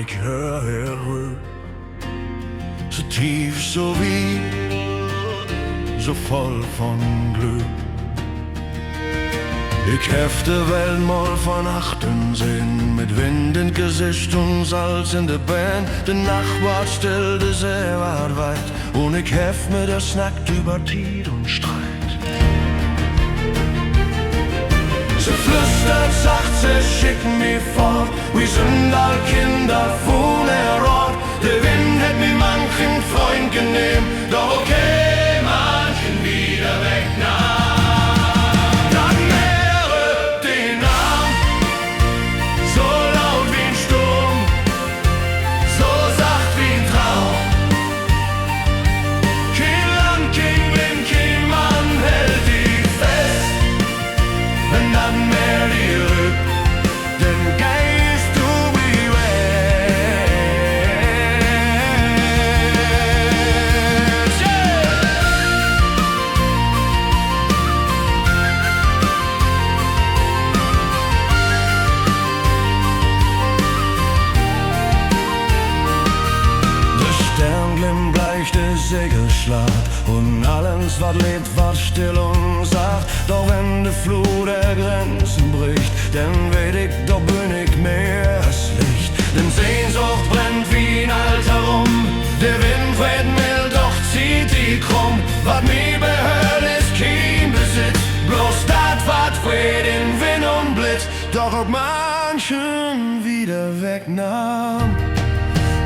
ich hör herüber, so tief, so wie, so voll von Glück. Ich hefte Welt mal von achten sehen, mit Wind in Gesicht und Salz in der Band. Der Nachbar stellte sehr weit und ich heft mir das nackt über Tiet und Streit. Sie flüstert, sagt, sie schicken mich fort, wir sind all Kinder von der Ort. Der Wind hat mir manchen Freund genehm, doch okay, manchen wieder wegnahm. Segelschlag und alles, was lebt, was still und sacht. Doch wenn die Flut der Grenzen bricht, dann weet ich, doch bin ich mehr als Licht. Denn Sehnsucht brennt wie ein Alter rum, der Wind weht mild, doch zieht die krumm. Was mir behört, ist kein Besitz, bloß dat, wat weht in Wind und Blitz, doch ob manchen wieder wegnahm.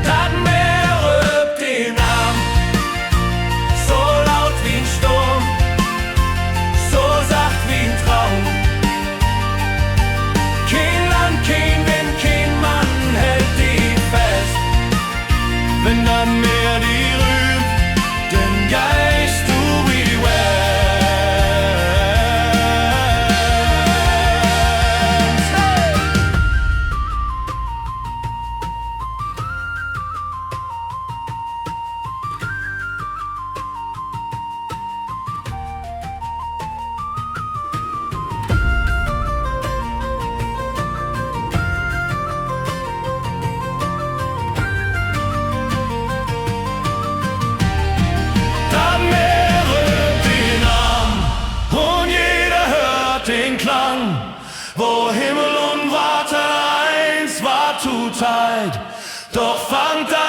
Dat Meer rübt den Arm, wenn dann mehr die rübt, dann geist du wie die Welt. Den Klang, wo Himmel und Water eins war, tut Zeit, doch fangt an.